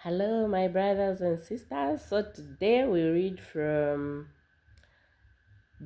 Hello, my brothers and sisters. So today we read from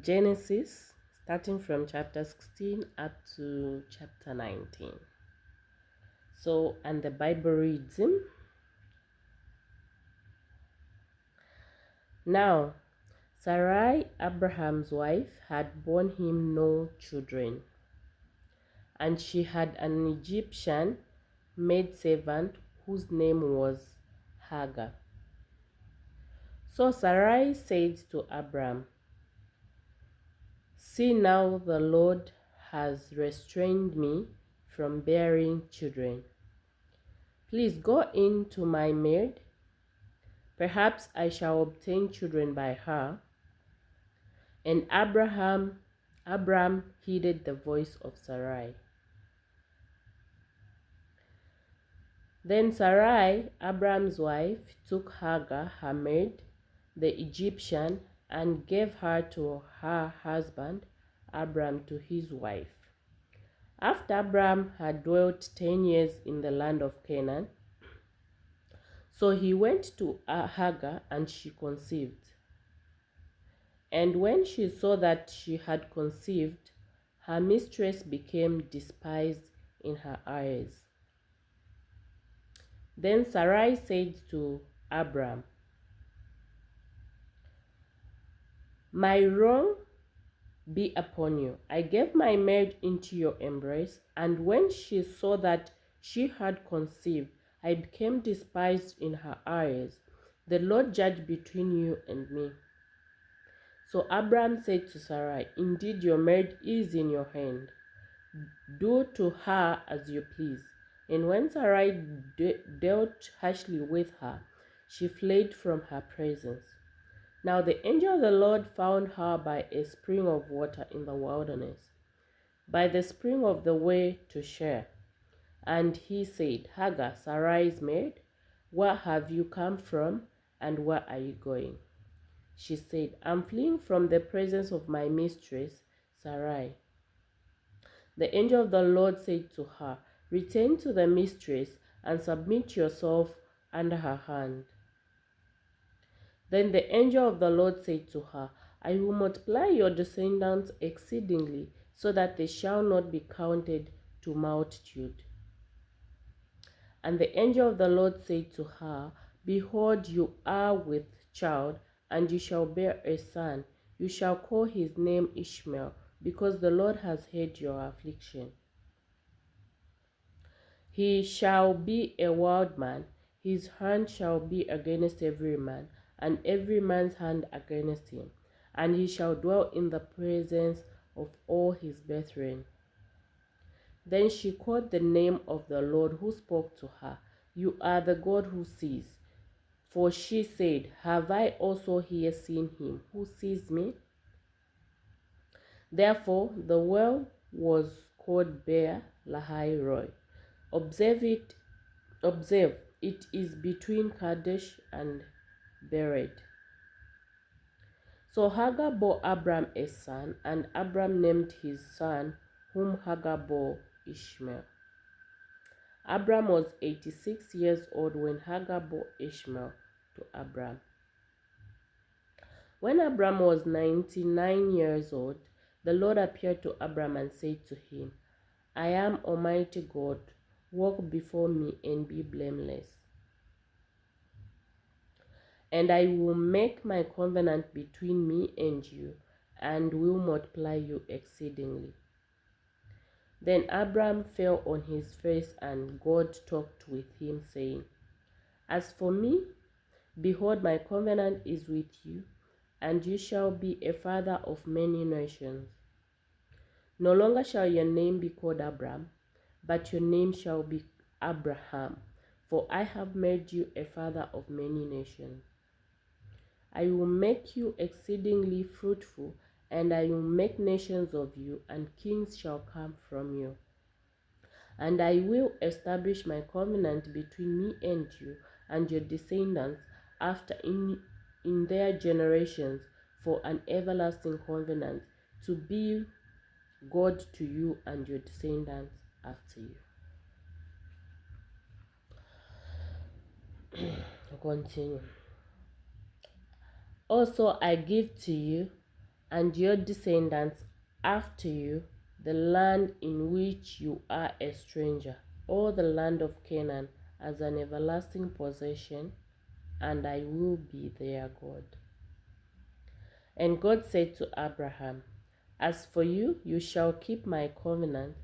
Genesis, starting from chapter 16 up to chapter 19. And the Bible reads, Now Sarai, Abraham's wife, had borne him no children, and she had an Egyptian maidservant whose name was Hagar. So Sarai said to Abram, See, now the Lord has restrained me from bearing children. Please go in to my maid. Perhaps I shall obtain children by her. And Abram heeded the voice of Sarai. Then Sarai, Abram's wife, took Hagar, her maid, the Egyptian, and gave her to her husband, Abram, to his wife. After Abram had dwelt 10 years in the land of Canaan, so he went to Hagar, and she conceived. And when she saw that she had conceived, her mistress became despised in her eyes. Then Sarai said to Abram, My wrong be upon you. I gave my maid into your embrace, and when she saw that she had conceived, I became despised in her eyes. The Lord judge between you and me. So Abram said to Sarai, Indeed, your maid is in your hand. Do to her as you please. And when Sarai dealt harshly with her, she fled from her presence. Now the angel of the Lord found her by a spring of water in the wilderness, by the spring of the way to Shur. And he said, Hagar, Sarai's maid, where have you come from, and where are you going? She said, I'm fleeing from the presence of my mistress, Sarai. The angel of the Lord said to her, Return to the mistress and submit yourself under her hand. Then the angel of the Lord said to her, I will multiply your descendants exceedingly, so that they shall not be counted to multitude. And the angel of the Lord said to her, Behold, you are with child, and you shall bear a son. You shall call his name Ishmael, because the Lord has heard your affliction. He shall be a wild man, his hand shall be against every man, and every man's hand against him, and he shall dwell in the presence of all his brethren. Then she called the name of the Lord who spoke to her, You are the God who sees. For she said, Have I also here seen him who sees me? Therefore the well was called Beer Lahai Roi. Observe, it is between Kadesh and Bered. So Hagar bore Abram a son, and Abram named his son, whom Hagar bore, Ishmael. Abram was 86 years old when Hagar bore Ishmael to Abram. When Abram was 99 years old, the Lord appeared to Abram and said to him, I am Almighty God. Walk before me and be blameless. And I will make my covenant between me and you, and will multiply you exceedingly. Then Abram fell on his face, and God talked with him, saying, As for me, behold, my covenant is with you, and you shall be a father of many nations. No longer shall your name be called Abram, but your name shall be Abraham, for I have made you a father of many nations. I will make you exceedingly fruitful, and I will make nations of you, and kings shall come from you. And I will establish my covenant between me and you and your descendants after in their generations for an everlasting covenant, to be God to you and your descendants after you. Continue. Also, I give to you and your descendants after you the land in which you are a stranger, all the land of Canaan, as an everlasting possession, and I will be their God. And God said to Abraham, as for you, you shall keep my covenant,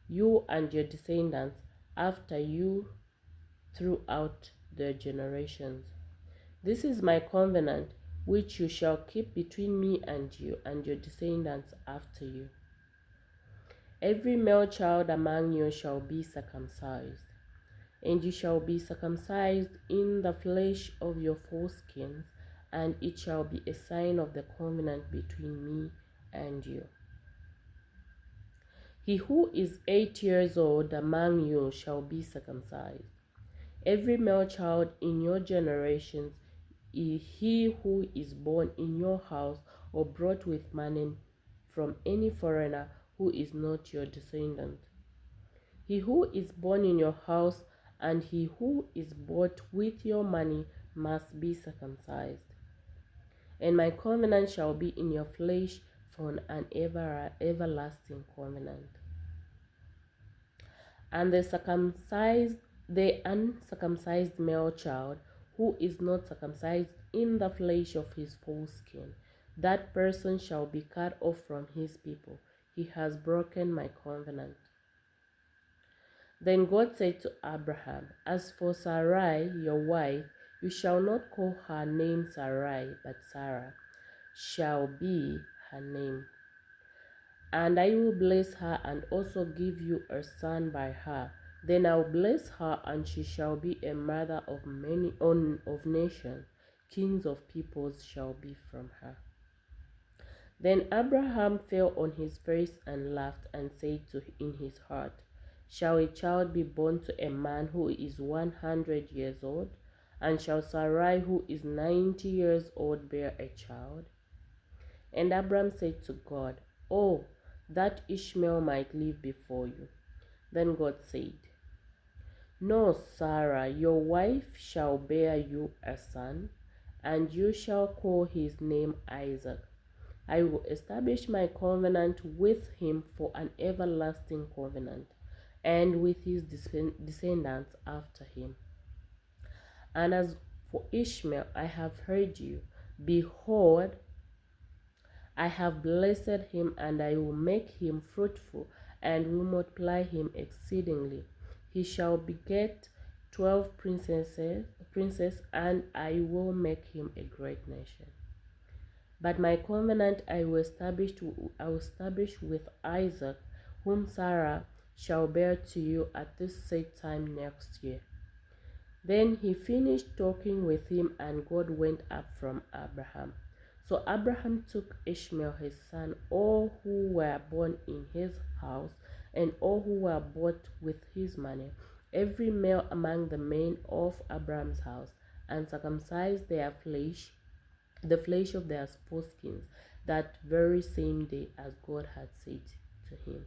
you and your descendants after you throughout their generations. This is my covenant which you shall keep between me and your descendants after you. Every male child among you shall be circumcised, and you shall be circumcised in the flesh of your foreskins, and it shall be a sign of the covenant between me and you. He who is 8 years old among you shall be circumcised. Every male child in your generations, he who is born in your house or brought with money from any foreigner who is not your descendant. He who is born in your house and he who is bought with your money must be circumcised. And my covenant shall be in your flesh for an everlasting covenant. And the uncircumcised male child who is not circumcised in the flesh of his foreskin, that person shall be cut off from his people. He has broken my covenant. Then God said to Abraham, as for Sarai, your wife, you shall not call her name Sarai, but Sarah shall be her name. And I will bless her and also give you a son by her. Then I will bless her, and she shall be a mother of many of nations. Kings of peoples shall be from her. Then Abraham fell on his face and laughed and said in his heart, shall a child be born to a man who is 100 years old? And shall Sarai, who is 90 years old, bear a child? And Abraham said to God, oh, that Ishmael might live before you. Then God said, no, Sarah, your wife shall bear you a son, and you shall call his name Isaac. I will establish my covenant with him for an everlasting covenant, and with his descendants after him. And as for Ishmael, I have heard you. Behold, I have blessed him, and I will make him fruitful, and will multiply him exceedingly. He shall beget 12 princes, and I will make him a great nation. But my covenant I will establish with Isaac, whom Sarah shall bear to you at this set time next year. Then he finished talking with him, and God went up from Abraham. So Abraham took Ishmael his son, all who were born in his house, and all who were bought with his money, every male among the men of Abraham's house, and circumcised their flesh, the flesh of their foreskins, that very same day as God had said to him.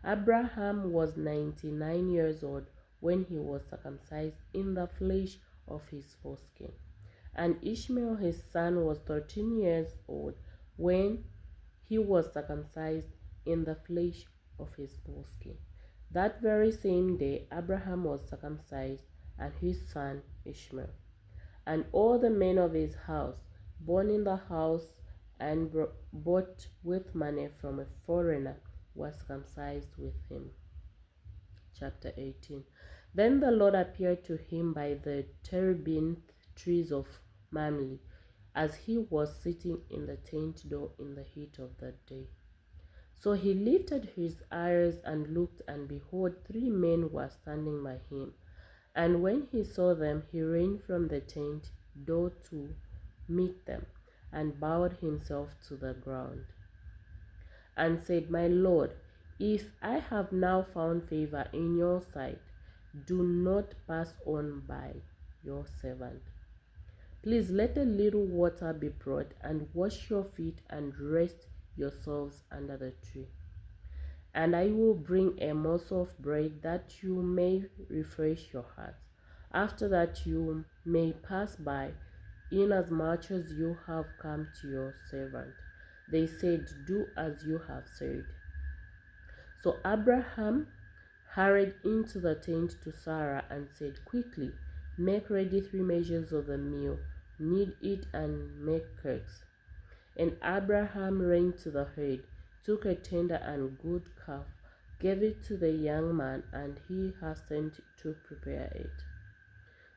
Abraham was 99 years old when he was circumcised in the flesh of his foreskin. And Ishmael his son was 13 years old when he was circumcised in the flesh of his foreskin. That very same day Abraham was circumcised, and his son Ishmael. And all the men of his house, born in the house and bought with money from a foreigner, were circumcised with him. Chapter 18. Then the Lord appeared to him by the terebinth trees of Mamre, as he was sitting in the tent door in the heat of the day. So he lifted his eyes and looked, and behold, 3 men were standing by him. And when he saw them, he ran from the tent door to meet them, and bowed himself to the ground, and said, my Lord, if I have now found favor in your sight, do not pass on by your servant. Please let a little water be brought, and wash your feet, and rest yourselves under the tree. And I will bring a morsel of bread, that you may refresh your hearts. After that you may pass by, inasmuch as you have come to your servant. They said, do as you have said. So Abraham hurried into the tent to Sarah and said, quickly, make ready 3 measures of the meal, knead it and make cakes. And Abraham ran to the herd, took a tender and good calf, gave it to the young man, and he hastened to prepare it.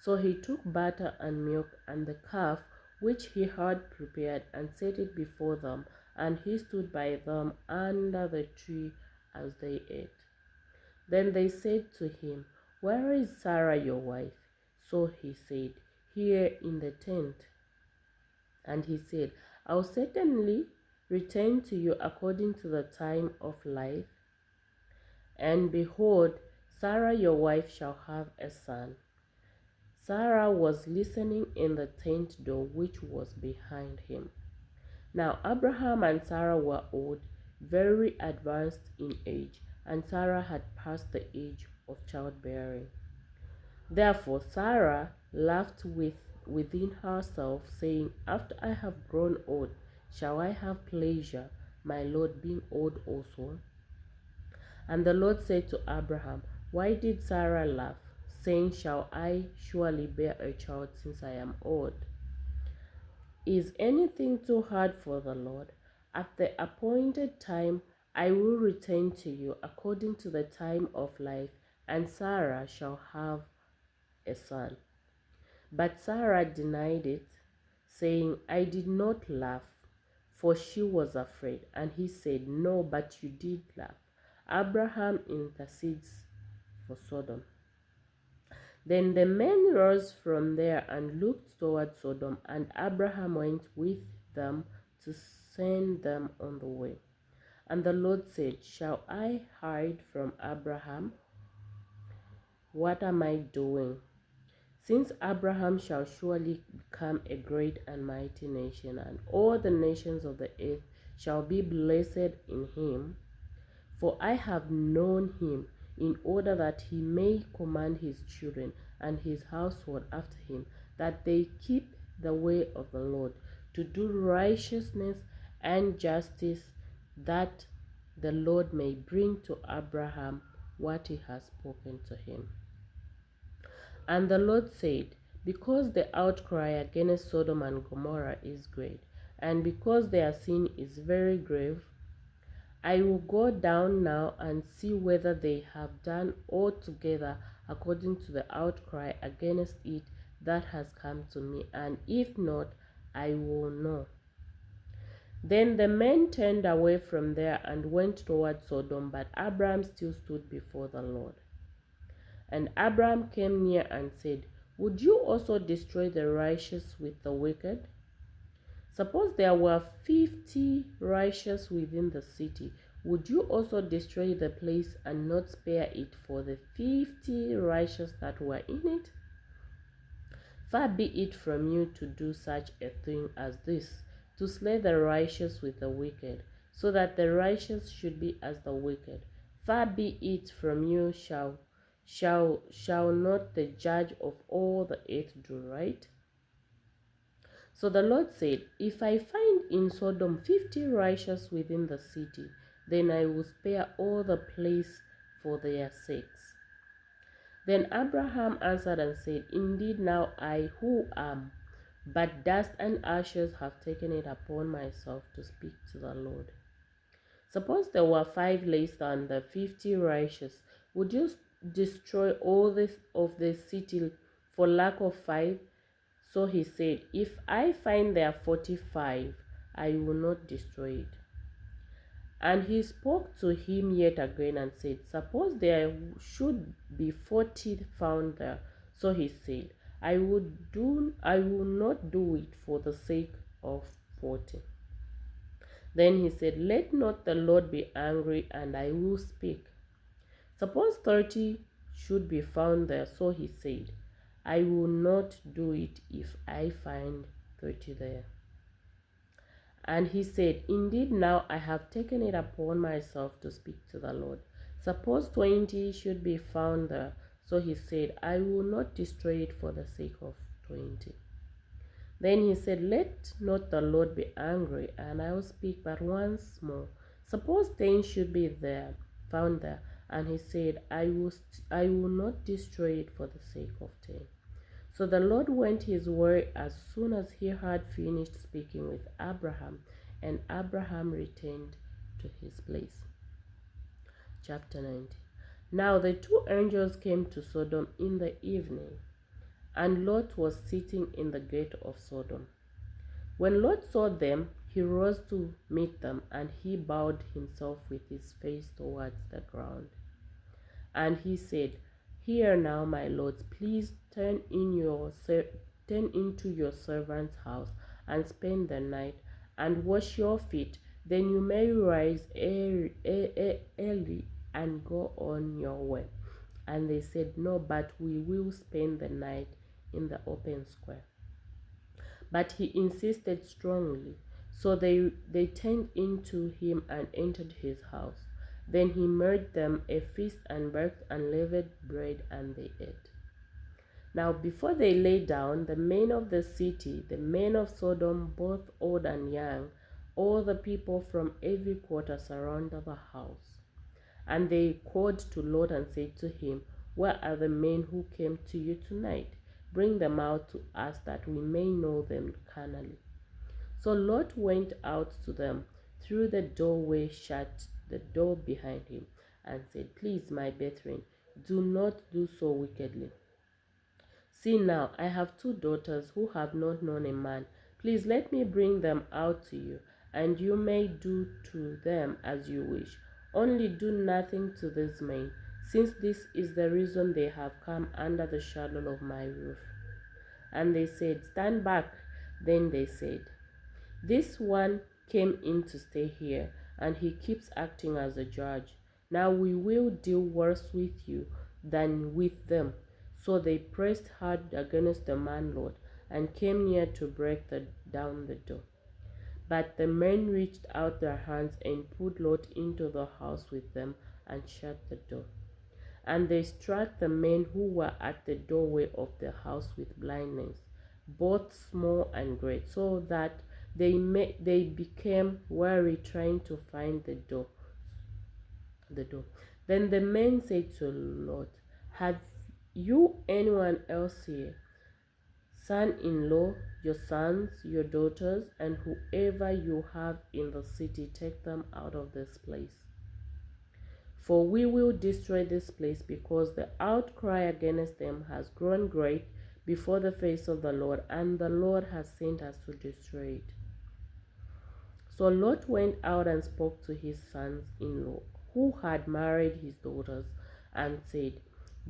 So he took butter and milk and the calf which he had prepared and set it before them, and he stood by them under the tree as they ate. Then they said to him, where is Sarah your wife? So he said, here in the tent. And he said, I'll certainly return to you according to the time of life. And behold, Sarah your wife shall have a son. Sarah was listening in the tent door which was behind him. Now Abraham and Sarah were old, very advanced in age, and Sarah had passed the age of childbearing. Therefore Sarah laughed within herself, saying, after I have grown old, shall I have pleasure, my Lord being old also? And the Lord said to Abraham, why did Sarah laugh, saying, shall I surely bear a child since I am old? Is anything too hard for the Lord? At the appointed time I will return to you according to the time of life, and Sarah shall have a son. But Sarah denied it, saying, I did not laugh, for she was afraid. And he said, no, but you did laugh. Abraham intercedes for Sodom. Then the men rose from there and looked toward Sodom, and Abraham went with them to send them on the way. And the Lord said, shall I hide from Abraham? What am I doing? Since Abraham shall surely become a great and mighty nation, and all the nations of the earth shall be blessed in him. For I have known him, in order that he may command his children and his household after him, that they keep the way of the Lord, to do righteousness and justice, that the Lord may bring to Abraham what he has spoken to him. And the Lord said, because the outcry against Sodom and Gomorrah is great, and because their sin is very grave, I will go down now and see whether they have done altogether according to the outcry against it that has come to me, and if not, I will know. Then the men turned away from there and went toward Sodom, but Abraham still stood before the Lord. And Abraham came near and said, would you also destroy the righteous with the wicked? Suppose there were 50 righteous within the city, would you also destroy the place and not spare it for the 50 righteous that were in it? Far be it from you to do such a thing as this, to slay the righteous with the wicked, so that the righteous should be as the wicked. Far be it from you, shall not the judge of all the earth do right? So the Lord said, if I find in Sodom 50 righteous within the city, then I will spare all the place for their sakes. Then Abraham answered and said, indeed now I who am but dust and ashes have taken it upon myself to speak to the Lord. Suppose there were 5 less than the 50 righteous, would you destroy all this of the city for lack of 5? So he said, if I find there 45, I will not destroy it. And he spoke to him yet again and said, suppose there should be 40 found there. So he said, I will not do it for the sake of 40. Then he said, let not the Lord be angry, and I will speak. Suppose 30 should be found there. So he said, I will not do it if I find 30 there. And he said, indeed now I have taken it upon myself to speak to the Lord. Suppose 20 should be found there. So he said, I will not destroy it for the sake of 20. Then he said, let not the Lord be angry, and I will speak but once more. Suppose 10 should be there, found there. And he said, I will not destroy it for the sake of 10. So the Lord went his way as soon as he had finished speaking with Abraham, and Abraham returned to his place. Chapter 90. Now the two angels came to Sodom in the evening, and Lot was sitting in the gate of Sodom. When Lot saw them, he rose to meet them, and he bowed himself with his face towards the ground. And he said, Hear now, my lords, please turn into your servant's house and spend the night, and wash your feet. Then you may rise early and go on your way. And they said, No, but we will spend the night in the open square. But he insisted strongly. So they turned into him and entered his house. Then he made them a feast and baked unleavened bread, and they ate. Now before they lay down, the men of the city, the men of Sodom, both old and young, all the people from every quarter surrounded the house. And they called to Lot and said to him, Where are the men who came to you tonight? Bring them out to us, that we may know them carnally. So Lot went out to them through the doorway, shut the door behind him, and said, Please, my brethren, do not do so wickedly. See now, I have 2 daughters who have not known a man. Please let me bring them out to you, and you may do to them as you wish. Only do nothing to these men, since this is the reason they have come under the shadow of my roof. And they said, Stand back. Then they said, This one came in to stay here, and he keeps acting as a judge. Now we will deal worse with you than with them. So they pressed hard against the landlord and came near to break down the door. But the men reached out their hands and put Lot into the house with them and shut the door. And they struck the men who were at the doorway of the house with blindness, both small and great, so that they became weary trying to find the door. Then the men said to Lot, Have you anyone else here? Son-in-law, your sons, your daughters, and whoever you have in the city, take them out of this place. For we will destroy this place, because the outcry against them has grown great before the face of the Lord, and the Lord has sent us to destroy it. So Lot went out and spoke to his sons-in-law, who had married his daughters, and said,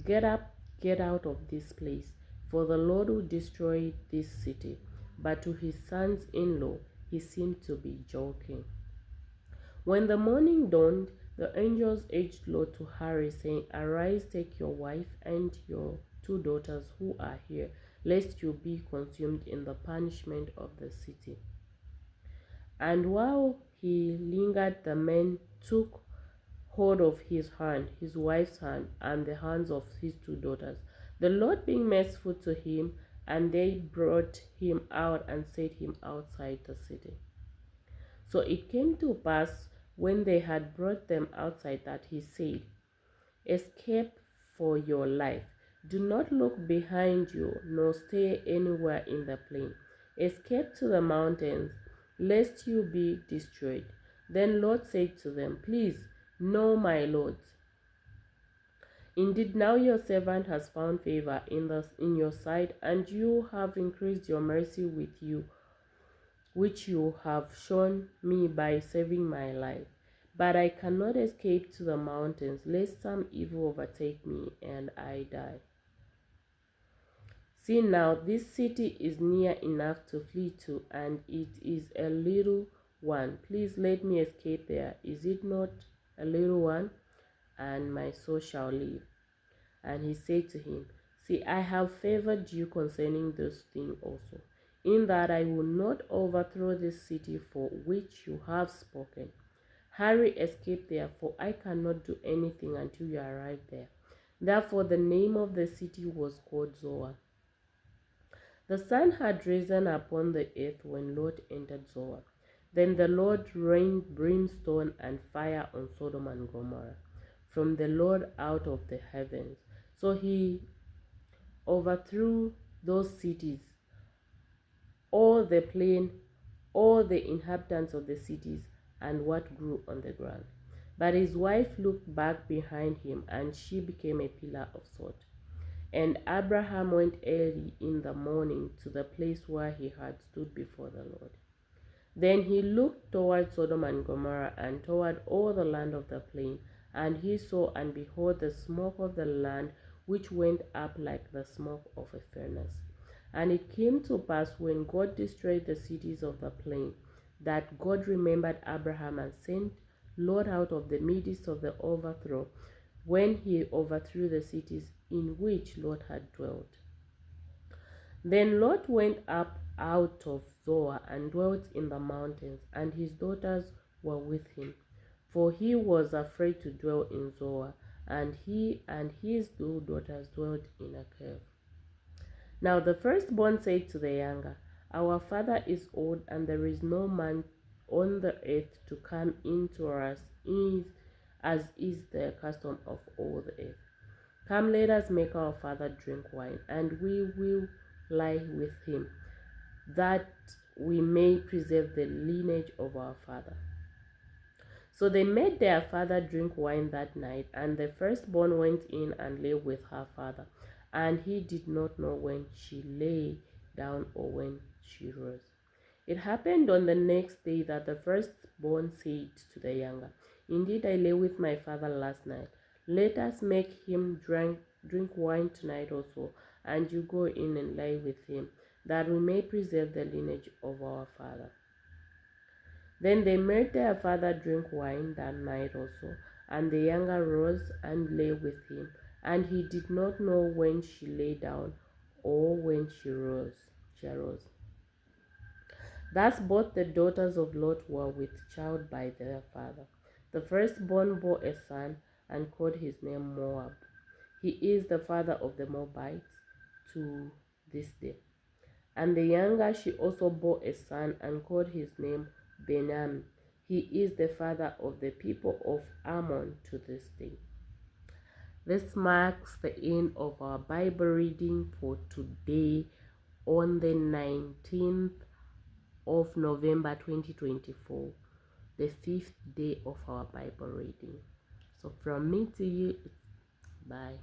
Get up, get out of this place, for the Lord will destroy this city. But to his sons-in-law he seemed to be joking. When the morning dawned, the angels urged Lot to hurry, saying, Arise, take your wife and your 2 daughters who are here, lest you be consumed in the punishment of the city. And while he lingered, the men took hold of his hand, his wife's hand, and the hands of his 2 daughters, the Lord being merciful to him, and they brought him out and set him outside the city. So it came to pass, when they had brought them outside, that he said, Escape for your life. Do not look behind you, nor stay anywhere in the plain. Escape to the mountains, lest you be destroyed. Then Lot said to them, Please, no, my lords. Indeed, now your servant has found favor in your sight, and you have increased your mercy with you, which you have shown me by saving my life. But I cannot escape to the mountains, lest some evil overtake me and I die. See now, this city is near enough to flee to, and it is a little one. Please let me escape there. Is it not a little one? And my soul shall live. And he said to him, See, I have favored you concerning this thing also, in that I will not overthrow this city for which you have spoken. Hurry, escape there, for I cannot do anything until you arrive there. Therefore, the name of the city was called Zoar. The sun had risen upon the earth when Lot entered Zoar. Then the Lord rained brimstone and fire on Sodom and Gomorrah from the Lord out of the heavens. So he overthrew those cities, all the plain, all the inhabitants of the cities, and what grew on the ground. But his wife looked back behind him, and she became a pillar of salt. And Abraham went early in the morning to the place where he had stood before the Lord. Then he looked toward Sodom and Gomorrah and toward all the land of the plain, and he saw and behold the smoke of the land which went up like the smoke of a furnace. And it came to pass when God destroyed the cities of the plain, that God remembered Abraham and sent Lot out of the midst of the overthrow, when he overthrew the cities in which Lot had dwelt. Then Lot went up out of Zoar and dwelt in the mountains, and his daughters were with him, for he was afraid to dwell in Zoar, and he and his two daughters dwelt in a cave. Now the firstborn said to the younger, Our father is old, and there is no man on the earth to come in to us, as is the custom of all the earth. Come, let us make our father drink wine, and we will lie with him, that we may preserve the lineage of our father. So they made their father drink wine that night, and the firstborn went in and lay with her father, and he did not know when she lay down or when she rose. It happened on the next day that the firstborn said to the younger, Indeed, I lay with my father last night. Let us make him drink wine tonight also, and you go in and lie with him, that we may preserve the lineage of our father. Then they made their father drink wine that night also, and the younger rose and lay with him, and he did not know when she lay down or when she arose. Thus both the daughters of Lot were with child by their father. The firstborn bore a son and called his name Moab. He is the father of the Moabites to this day. And the younger she also bore a son and called his name Ben-Ammi. He is the father of the people of Ammon to this day. This marks the end of our Bible reading for today on the 19th of November 2024, the 5th day of our Bible reading. So from me to you, bye.